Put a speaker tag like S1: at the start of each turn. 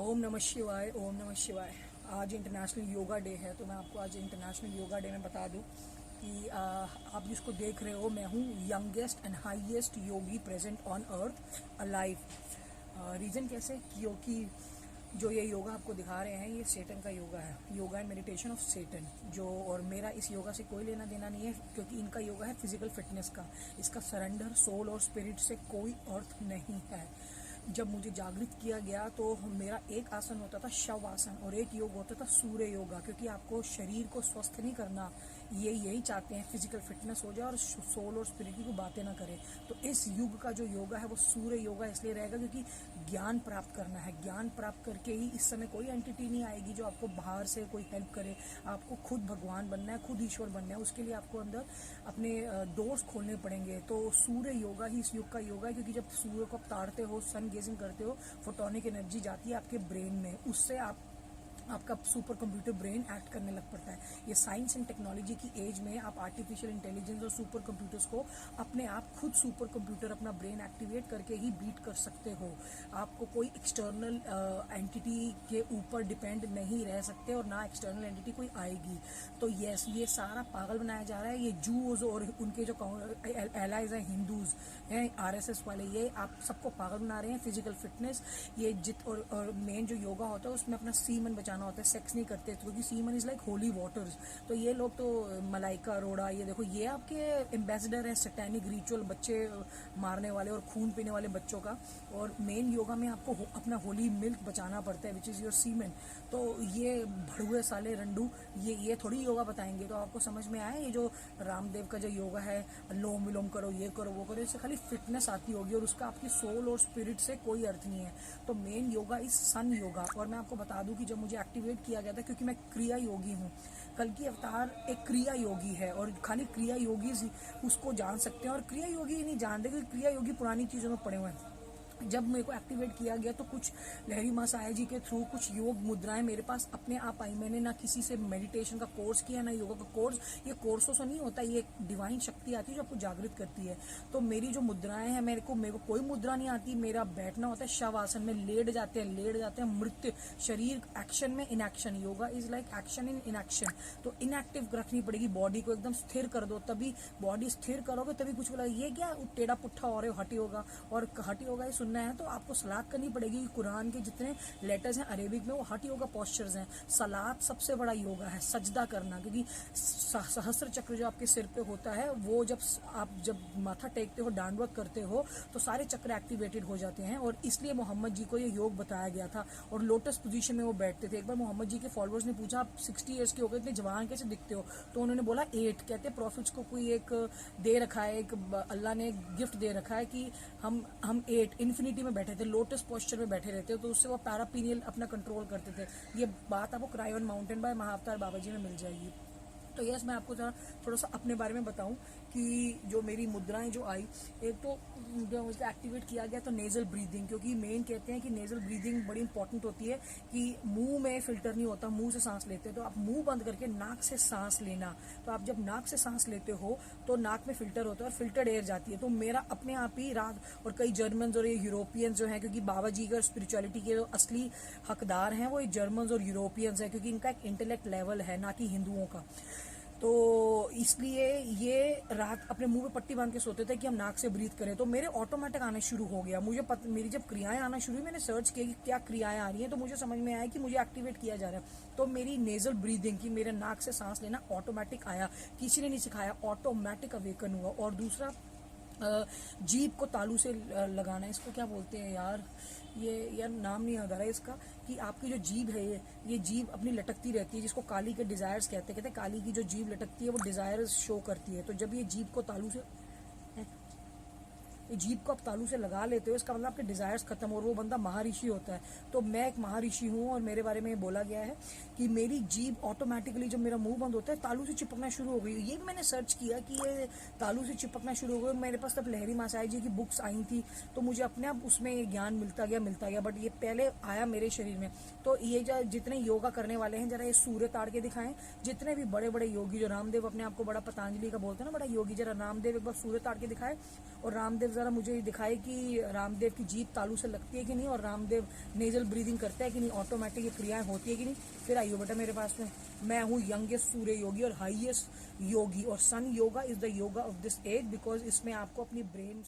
S1: ओम नमः शिवाय। ओम नमः शिवाय। आज इंटरनेशनल योगा डे है, तो मैं आपको आज इंटरनेशनल योगा डे में बता दूं कि आप जिसको देख रहे हो, मैं हूँ youngest and highest Yogi present on earth alive. Reason कैसे? क्योंकि जो ये योगा आपको दिखा रहे हैं, ये सेटन का योगा है। Yoga and meditation of Satan. और मेरा इस योगा से कोई लेना देना नहीं है, क्योंकि इनका योगा है फिजिकल फिटनेस का। इसका सरेंडर सोल और स्पिरिट से कोई अर्थ नहीं है। जब मुझे जागृत किया गया तो मेरा एक आसन होता था शव आसन और एक योग होता था सूर्य योगा, क्योंकि आपको शरीर को स्वस्थ नहीं करना, ये यही चाहते हैं फिजिकल फिटनेस हो जाए और सोल और स्पिरिट की बातें ना करें। तो इस युग का जो योगा है वो सूर्य योगा इसलिए रहेगा क्योंकि ज्ञान प्राप्त करना है। ज्ञान प्राप्त करके ही इस समय कोई एंटिटी नहीं आएगी जो आपको बाहर से कोई हेल्प करे। आपको खुद भगवान बनना है, खुद ईश्वर बनना है। उसके लिए आपको अंदर अपने दोस्त खोलने पड़ेंगे। तो सूर्य योगा ही इस युग का योगा है, क्योंकि जब सूर्य को आप ताड़ते हो, सन गेजिंग करते हो, फोटोनिक एनर्जी जाती है आपके ब्रेन में, उससे आपका सुपर कंप्यूटर ब्रेन एक्ट करने लग पड़ता है। ये साइंस एंड टेक्नोलॉजी की एज में आप आर्टिफिशियल इंटेलिजेंस और सुपर कंप्यूटर्स को अपने आप खुद सुपर कंप्यूटर अपना ब्रेन एक्टिवेट करके ही बीट कर सकते हो। आपको कोई एक्सटर्नल एंटिटी के ऊपर डिपेंड नहीं रह सकते और ना एक्सटर्नल एंटिटी कोई आएगी। तो यस, ये सारा पागल बनाया जा रहा है। ये जूज और उनके जो एलाइज हैं, हिंदूज हैं, आरएसएस वाले, ये आप सबको पागल बना रहे हैं। फिजिकल फिटनेस ये और मेन जो योगा होता है उसमें अपना सीमन बचाना होता है। सेक्स नहीं करते क्योंकि semen is like holy waters. तो ये लोग तो मलाइका अरोड़ा, ये देखो, ये आपके एम्बेसडर है सैटेनिक रिचुअल, बच्चे मारने वाले और खून पीने वाले बच्चों का। और मेन योगा में आपको अपना होली मिल्क बचाना पड़ता है, विच इज़ योर सीमन। तो ये भड़ुए साले रंडू ये थोड़ी योगा बताएंगे। तो आपको समझ में आया, ये जो रामदेव का जो योगा है, अनुलोम विलोम करो, ये करो, वो करो, इससे खाली फिटनेस आती होगी और उसका आपकी सोल और स्पिरिट से कोई अर्थ नहीं है। तो मेन योगा इज सन योगा। और मैं आपको बता दूं कि जब मुझे एक्टिवेट किया गया था, क्योंकि मैं क्रिया योगी हूँ, कल की अवतार एक क्रिया योगी है और खाली क्रिया योगी उसको जान सकते हैं। और क्रिया योगी ही नहीं जानते, क्योंकि क्रिया योगी पुरानी चीज़ों में पड़े हुए हैं। जब मेरे को एक्टिवेट किया गया तो कुछ लहरी माँ साया जी के थ्रू कुछ योग मुद्राएं मेरे पास अपने आप आई। मैंने ना किसी से मेडिटेशन का कोर्स किया, ना योगा का कोर्स। ये कोर्सों से नहीं होता, ये एक डिवाइन शक्ति आती है जो आपको जागृत करती है। तो मेरी जो मुद्राएं हैं, मेरे को कोई मुद्रा नहीं आती। मेरा बैठना होता है शव आसन में, लेट जाते हैं मृत्यु शरीर एक्शन में inaction. Yoga is like action in inaction. तो इनएक्टिव रखनी पड़ेगी बॉडी को, एकदम स्थिर कर दो, तभी बॉडी स्थिर करोगे तभी कुछ बोला। ये क्या टेढ़ा पुट्ठा हो रहे हो, हटी होगा। और हटी होगा सुनना है तो आपको सलाद करनी पड़ेगी। कुरान के जितने लेटर्स हैं अरेबिक में, वो हटी योगा पोस्चर्स हैं। सलाद सबसे बड़ा योगा है, सजदा करना, क्योंकि सहस्त्र चक्र जो आपके सिर पे होता है, वो जब माथा टेकते हो, डांडवत करते हो, तो सारे चक्र एक्टिवेटेड हो जाते हैं। और इसलिए मोहम्मद जी को ये योग बताया गया था। और लोटस पोजीशन में वो बैठते थे। एक बार मोहम्मद जी के फॉलोअर्स ने पूछा, आप 60 ईयर्स के हो गए, इतने जवान कैसे दिखते हो? तो उन्होंने बोला 8। कहते प्रॉफिट्स को कोई एक दे रखा है, एक अल्लाह ने गिफ्ट दे रखा है कि हम 8 इन्फिनिटी में बैठे थे, लोटस पोस्चर में बैठे रहते, तो उससे वो पैरापीनियल अपना कंट्रोल करते थे। ये बात आपको क्राई ऑन माउंटेन बाय महाअवतार बाबा जी में मिल जाएगी। तो यस, मैं आपको थोड़ा सा अपने बारे में बताऊं कि जो मेरी मुद्राएं जो आई, एक तो जब उसका एक्टिवेट किया गया तो नेजल ब्रीदिंग, क्योंकि मेन कहते हैं कि नेजल ब्रीदिंग बड़ी इंपॉर्टेंट होती है कि मुंह में फिल्टर नहीं होता, मुंह से सांस लेते हैं। तो आप मुंह बंद करके नाक से सांस लेना। तो आप जब नाक से सांस लेते हो तो नाक में फिल्टर होता है और फिल्टर्ड एयर जाती है। तो मेरा अपने आप ही रात, और कई जर्मन और ये यूरोपियंस जो हैं, क्योंकि बाबा जी का स्पिरिचुअलिटी के जो असली हकदार हैं वो जर्मन और यूरोपियंस हैं, क्योंकि इनका एक इंटेलेक्ट लेवल है, ना कि हिंदुओं का। तो इसलिए ये रात अपने मुंह पे पट्टी बांध के सोते थे कि हम नाक से ब्रीथ करें। तो मेरे ऑटोमेटिक आने शुरू हो गया। मेरी जब क्रियाएं आना शुरू हुई, मैंने सर्च किया कि क्या क्रियाएं आ रही हैं, तो मुझे समझ में आया कि मुझे एक्टिवेट किया जा रहा है। तो मेरी नेजल ब्रीदिंग की, मेरे नाक से सांस लेना ऑटोमेटिक आया, किसी ने नहीं सिखाया, ऑटोमेटिक अवेकन हुआ। और दूसरा, जीभ को तालू से लगाना, इसको क्या बोलते हैं यार, ये यार नाम नहीं याद आ रहा है इसका, कि आपकी जो जीभ है, ये जीभ अपनी लटकती रहती है, जिसको काली के डिजायर्स कहते हैं काली की जो जीभ लटकती है वो डिजायर्स शो करती है। तो जब ये जीभ को तालू से जीभ को आप तालू से लगा लेते हो, इसका मतलब आपके डिजायर्स खत्म, और वो बंदा महर्षि होता है। तो मैं एक महर्षि हूँ और मेरे बारे में बोला गया है कि मेरी जीभ ऑटोमेटिकली जब मेरा मुंह बंद होता है तालू से चिपकना शुरू हो गई। ये भी मैंने सर्च किया कि ये तालू से चिपकना शुरू हो गई। मेरे पास तब लहरी मासाई जी की बुक्स आई थी, तो मुझे अपने आप उसमें ये ज्ञान मिलता गया, बट ये पहले आया मेरे शरीर में। तो ये जितने योगा करने वाले हैं, जरा ये सूर्य ताड़ के दिखाएं। जितने भी बड़े बड़े योगी, जो रामदेव अपने आप को बड़ा पतंजलि का बोलते हैं ना, बड़ा योगी, जरा रामदेव एक बार सूर्य ताड़ के दिखाए। और रामदेव ज़रा मुझे दिखाए कि रामदेव की जीभ तालू से लगती है कि नहीं, और रामदेव नेजल ब्रीदिंग करता है कि नहीं, ऑटोमेटिक ये क्रियाएं होती है कि नहीं। फिर आइयो बेटा मेरे पास में। मैं हूँ यंगेस्ट सूर्य योगी और हाईएस्ट योगी, और sun yoga is the yoga of this age, because इसमें आपको अपनी ब्रेन